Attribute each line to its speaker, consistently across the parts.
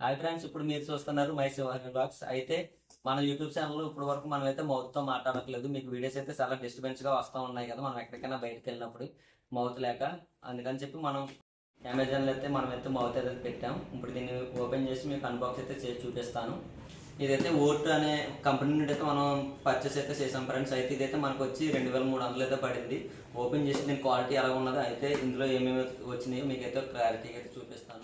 Speaker 1: Hi friends, ఇప్పుడు మీరు చూస్తున్నారు మై శివాని బ్లాగ్స్. అయితే మన యూట్యూబ్ ఛానల్ ఇప్పుడు వరకు మనం అయితే మౌత్తో మాట్లాడట్లేదు. మీకు వీడియోస్ అయితే చాలా డిస్టర్బెన్స్గా వస్తూ ఉన్నాయి కదా, మనం ఎక్కడికైనా బయటకు వెళ్ళినప్పుడు మౌత్ లేక. అందుకని చెప్పి మనం అమెజాన్లో అయితే మనమైతే మౌత్ అయితే పెట్టాం. ఇప్పుడు దీన్ని ఓపెన్ చేసి మీకు అన్బాక్స్ అయితే చేసి చూపిస్తాను. ఇదైతే ఓట్ అనే కంపెనీ నుండి అయితే మనం పర్చేస్ అయితే చేసాం ఫ్రెండ్స్. అయితే ఇదైతే మనకు వచ్చి 2300 అయితే పడింది. ఓపెన్ చేసి దీని క్వాలిటీ ఎలా ఉన్నదో అయితే ఇందులో ఏమేమి వచ్చినాయో మీకైతే క్లారిటీగా అయితే చూపిస్తాను.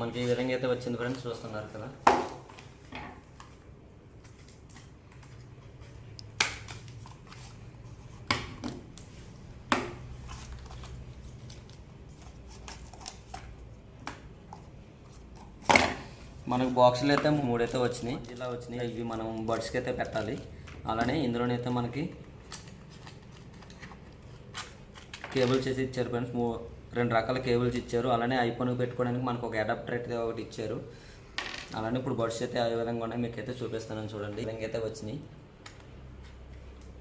Speaker 1: మనకి ఈ విధంగా అయితే వచ్చింది ఫ్రెండ్స్, చూస్తున్నారు కదా. మనకు బాక్సులు అయితే 3 అయితే వచ్చినాయి, ఇలా వచ్చినాయి. ఇవి మనం బడ్స్కి అయితే పెట్టాలి. అలానే ఇందులోనైతే మనకి కేబుల్స్ చేసి ఇచ్చారు ఫ్రెండ్స్. 2 రకాల కేబుల్స్ ఇచ్చారు. అలానే ఐఫోన్కి పెట్టుకోవడానికి మనకు ఒక అడాప్టర్ అయితే ఒకటి ఇచ్చారు. అలానే ఇప్పుడు బడ్స్ అయితే ఏ విధంగా ఉన్నాయి మీకైతే చూపిస్తానని చూడండి. ఈ విధంగా అయితే వచ్చినాయి.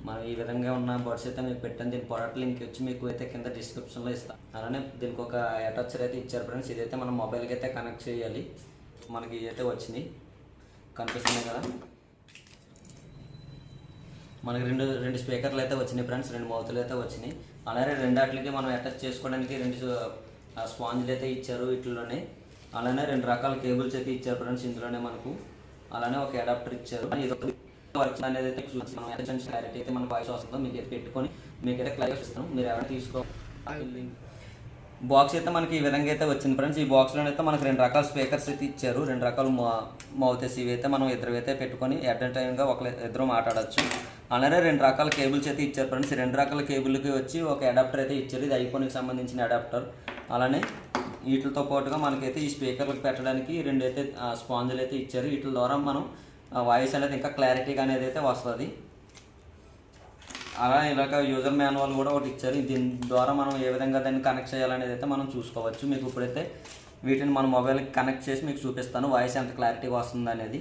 Speaker 1: మనం ఈ విధంగా ఉన్న బడ్స్ అయితే మీకు పెట్టాను. దీని ప్రోడక్ట్ లింక్ వచ్చి మీకు అయితే కింద డిస్క్రిప్షన్లో ఇస్తాను. అలానే దీనికి ఒక అటాచర్ అయితే ఇచ్చారు ఫ్రెండ్స్. ఇదైతే మనం మొబైల్కి అయితే కనెక్ట్ చేయాలి. మనకి ఇదైతే వచ్చినాయి, కనిపిస్తున్నాయి కదా. మనకి రెండు స్పీకర్లు అయితే వచ్చినాయి ఫ్రెండ్స్, 2 మౌతులు అయితే వచ్చినాయి. అలానే 2 వాటికి మనం అటాచ్ చేసుకోవడానికి 2 స్పాంజ్లు అయితే ఇచ్చారు వీటిలోనే. అలానే 2 రకాల కేబుల్స్ అయితే ఇచ్చారు ఫ్రెండ్స్ ఇందులోనే మనకు. అలానే ఒక అడాప్టర్ ఇచ్చారు. ఇది వర్క్ అనేది అయితే క్లారిటీ అయితే మన వాయిస్ వస్తుందో మీకు అయితే పెట్టుకొని మీకైతే క్లారిటీ ఇస్తాం. మీరు ఎవరైనా తీసుకోవాలి. బాక్స్ అయితే మనకి ఈ విధంగా అయితే వచ్చింది ఫ్రెండ్స్. ఈ బాక్స్లోనైతే మనకి 2 రకాల స్పీకర్స్ అయితే ఇచ్చారు, 2 రకాల మౌతెస్. ఇవి అయితే మనం ఇద్దరు అయితే పెట్టుకొని ఎట్ ఎ టైంగా ఇద్దరు మాట్లాడచ్చు. అలానే 2 రకాల కేబుల్స్ అయితే ఇచ్చారు ఫ్రెండ్స్. 2 రకాల కేబుల్కి వచ్చి ఒక అడాప్టర్ అయితే ఇచ్చారు. ఇది ఐఫోన్కి సంబంధించిన అడాప్టర్. అలానే వీటితో పాటుగా మనకైతే ఈ స్పీకర్లకు పెట్టడానికి 2 అయితే స్పాంజులు అయితే ఇచ్చారు. వీటి ద్వారా మనం వాయిస్ అనేది ఇంకా క్లారిటీగా అనేది అయితే వస్తుంది. అలా ఇలాగ యూజర్ మాన్యువల్ కూడా ఒకటి ఇచ్చారు. దీని ద్వారా మనం ఏ విధంగా దాన్ని కనెక్ట్ చేయాలనేది అయితే మనం చూసుకోవచ్చు. మీకు ఇప్పుడైతే వీటిని మన మొబైల్కి కనెక్ట్ చేసి మీకు చూపిస్తాను వాయిస్ ఎంత క్లారిటీగా వస్తుంది అనేది.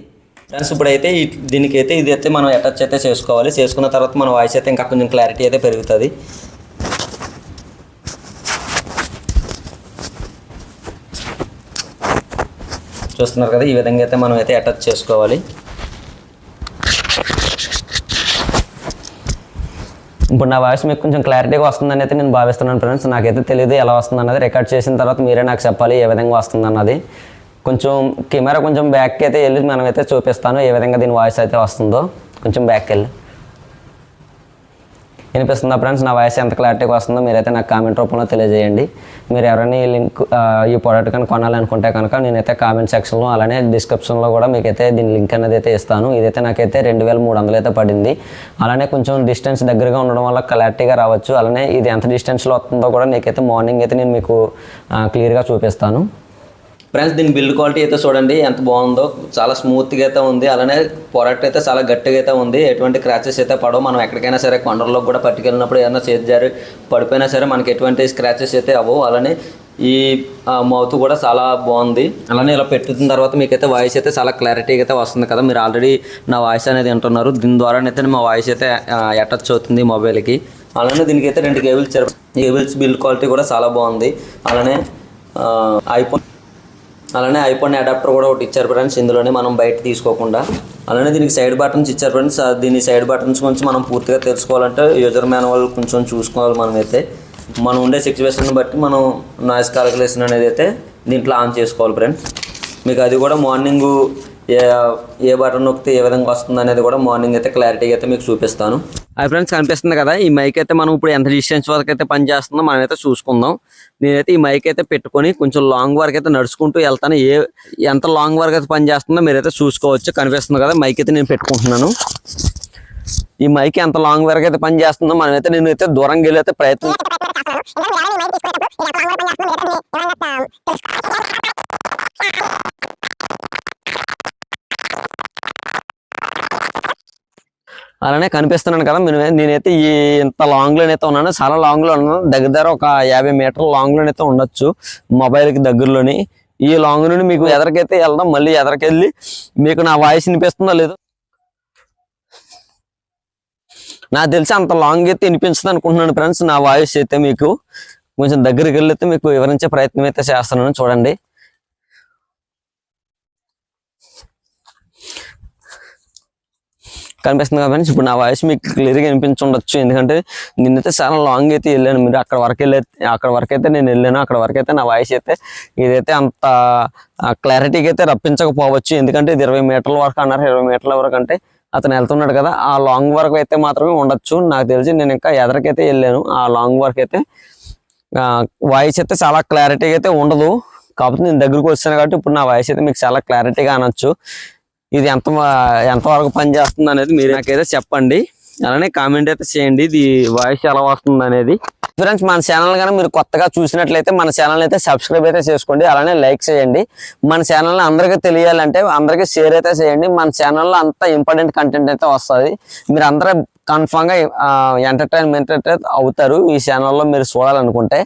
Speaker 1: ఫ్రెండ్స్ ఇప్పుడైతే దీనికైతే ఇది అయితే మనం అటాచ్ అయితే చేసుకోవాలి. చేసుకున్న తర్వాత మన వాయిస్ అయితే ఇంకా కొంచెం క్లారిటీ అయితే పెరుగుతుంది. చూస్తున్నారు కదా, ఈ విధంగా అయితే మనం అయితే అటాచ్ చేసుకోవాలి. ఇప్పుడు నా వాయిస్ మీకు కొంచెం క్లారిటీగా వస్తుందని అయితే నేను భావిస్తున్నాను ఫ్రెండ్స్. నాకైతే తెలియదు ఎలా వస్తుంది అన్నది. రికార్డ్ చేసిన తర్వాత మీరే నాకు చెప్పాలి ఏ విధంగా వస్తుంది అన్నది. కొంచెం కెమెరా కొంచెం బ్యాక్కి అయితే వెళ్ళి మనమైతే చూపిస్తాను ఏ విధంగా దీని వాయిస్ అయితే వస్తుందో. కొంచెం బ్యాక్కి వెళ్ళి వినిపిస్తుందా ఫ్రెండ్స్? నా వాయిస్ ఎంత క్లారిటీగా వస్తుందో మీరైతే నాకు కామెంట్ రూపంలో తెలియజేయండి. మీరు ఎవరైనా ఈ ప్రోడక్ట్ కనుక కొనాలనుకుంటే కనుక నేనైతే కామెంట్ సెక్షన్లో అలానే డిస్క్రిప్షన్లో కూడా మీకైతే దీని లింక్ అనేది అయితే ఇస్తాను. ఇదైతే నాకైతే 2300 అయితే పడింది. అలానే కొంచెం డిస్టెన్స్ దగ్గరగా ఉండడం వల్ల క్లారిటీగా రావచ్చు. అలానే ఇది ఎంత డిస్టెన్స్లో వస్తుందో కూడా నీకైతే మార్నింగ్ అయితే నేను మీకు క్లియర్గా చూపిస్తాను. ఫ్రెండ్స్ దీని బిల్డ్ క్వాలిటీ అయితే చూడండి ఎంత బాగుందో. చాలా స్మూత్గా అయితే ఉంది. అలానే ప్రోడక్ట్ అయితే చాలా గట్టిగా అయితే ఉంది. ఎటువంటి క్రాచెస్ అయితే పడవు. మనం ఎక్కడికైనా సరే కొండల్లో కూడా పట్టుకెళ్ళినప్పుడు ఏదైనా చేతి జారి పడిపోయినా సరే మనకి ఎటువంటి స్క్రాచెస్ అయితే అవ్వవు. అలానే ఈ మౌత్ కూడా చాలా బాగుంది. అలానే ఇలా పెట్టుకున్న తర్వాత మీకైతే వాయిస్ అయితే చాలా క్లారిటీగా అయితే వస్తుంది కదా. మీరు ఆల్రెడీ నా వాయిస్ అనేది వింటున్నారు. దీని ద్వారానైతే మా వాయిస్ అయితే అటాచ్ అవుతుంది మొబైల్కి. అలానే దీనికి అయితే 2 కేబుల్స్ ఇచ్చారు. కేబుల్స్ బిల్డ్ క్వాలిటీ కూడా చాలా బాగుంది. అలానే ఐఫోన్ అడాప్టర్ కూడా ఒకటి ఇచ్చారు ఫ్రెండ్స్ ఇందులోనే, మనం బయట తీసుకోకుండా. అలానే దీనికి సైడ్ బటన్స్ ఇచ్చారు ఫ్రెండ్స్. దీని సైడ్ బటన్స్ గురించి మనం పూర్తిగా తెలుసుకోవాలంటే యూజర్ మాన్యువల్ కొంచెం చూసుకోవాలి. మనమైతే మనం ఉండే సిచ్యువేషన్ బట్టి మనం నాయిస్ క్యాలిక్యులేషన్ అనేది అయితే దీంట్లో ఆన్ చేసుకోవాలి ఫ్రెండ్స్. మీకు అది కూడా మార్నింగ్ ఏ బటన్ నొక్కితే ఏ విధంగా వస్తుంది అనేది కూడా మార్నింగ్ అయితే క్లారిటీగా అయితే మీకు చూపిస్తాను. అది ఫ్రెండ్స్ కనిపిస్తుంది కదా, ఈ మైక్ అయితే మనం ఇప్పుడు ఎంత డిస్టెన్స్ వరకు అయితే పనిచేస్తుందో మనం అయితే చూసుకుందాం. నేనైతే ఈ మైక్ అయితే పెట్టుకొని కొంచెం లాంగ్ వరకు అయితే నడుచుకుంటూ వెళ్తాను. ఎంత లాంగ్ వరకు అయితే పనిచేస్తుందో మీరైతే చూసుకోవచ్చు. కనిపిస్తుంది కదా మైక్ అయితే నేను పెట్టుకుంటున్నాను. ఈ మైక్ ఎంత లాంగ్ వరకు అయితే పనిచేస్తుందో మనమైతే నేనైతే దూరంగా వెళ్ళి అయితే ప్రయత్నం అలానే కనిపిస్తున్నాను కదా. నేనైతే ఇంత లాంగ్లోనైతే ఉన్నాను, చాలా లాంగ్లో ఉన్నాను. దగ్గర ఒక 50 మీటర్ల లాంగ్లోనైతే ఉండొచ్చు మొబైల్కి దగ్గరలోని. ఈ లాంగ్ నుండి మీకు ఎదరికైతే వెళ్దాం. మళ్ళీ ఎదరికెళ్ళి మీకు నా వాయిస్ వినిపిస్తుందో లేదో నాకు తెలిసి అంత లాంగ్ అయితే వినిపించదు అనుకుంటున్నాను ఫ్రెండ్స్. నా వాయిస్ అయితే మీకు కొంచెం దగ్గరికి వెళ్ళైతే మీకు వివరించే ప్రయత్నం అయితే చేస్తున్నాను, చూడండి. కనిపిస్తుంది కదా ఫ్రెండ్స్. ఇప్పుడు నా వాయిస్ మీకు క్లియర్గా వినిపించుండొచ్చు, ఎందుకంటే నిన్నైతే చాలా లాంగ్ అయితే వెళ్ళాను. మీరు అక్కడ వరకు అయితే నేను వెళ్ళాను. అక్కడ వరకు అయితే నా వాయిస్ అయితే ఇదైతే అంత క్లారిటీగా అయితే రప్పించకపోవచ్చు, ఎందుకంటే ఇది 20 మీటర్ల వరకు అన్నారు. 20 మీటర్ల వరకు అంటే అతను వెళ్తున్నాడు కదా, ఆ లాంగ్ వరకు అయితే మాత్రమే ఉండొచ్చు. నాకు తెలిసి నేను ఇంకా ఎదరికైతే వెళ్ళాను. ఆ లాంగ్ వరకు అయితే వాయిస్ అయితే చాలా క్లారిటీగా అయితే ఉండదు. కాకపోతే నేను దగ్గరకు వచ్చాను కాబట్టి ఇప్పుడు నా వాయిస్ అయితే మీకు చాలా క్లారిటీగా అనొచ్చు. ఇది ఎంతవరకు పనిచేస్తుంది అనేది మీరు నాకైతే చెప్పండి. అలానే కామెంట్ అయితే చేయండి ఇది వాయిస్ ఎలా వస్తుంది అనేది. ఫ్రెండ్స్, మన ఛానల్ కానీ మీరు కొత్తగా చూసినట్లయితే మన ఛానల్ అయితే సబ్స్క్రైబ్ అయితే చేసుకోండి. అలానే లైక్ చేయండి. మన ఛానల్ని అందరికీ తెలియాలంటే అందరికీ షేర్ అయితే చేయండి. మన ఛానల్లో అంత ఇంపార్టెంట్ కంటెంట్ అయితే వస్తుంది. మీరు అందరూ కన్ఫామ్గా ఎంటర్టైన్మెంట్ అయితే అవుతారు. ఈ ఛానల్లో మీరు చూడాలనుకుంటే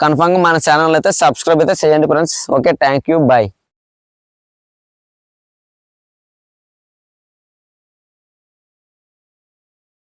Speaker 1: కన్ఫామ్గా మన ఛానల్ అయితే సబ్స్క్రైబ్ అయితే చేయండి friends. Okay, thank you, bye.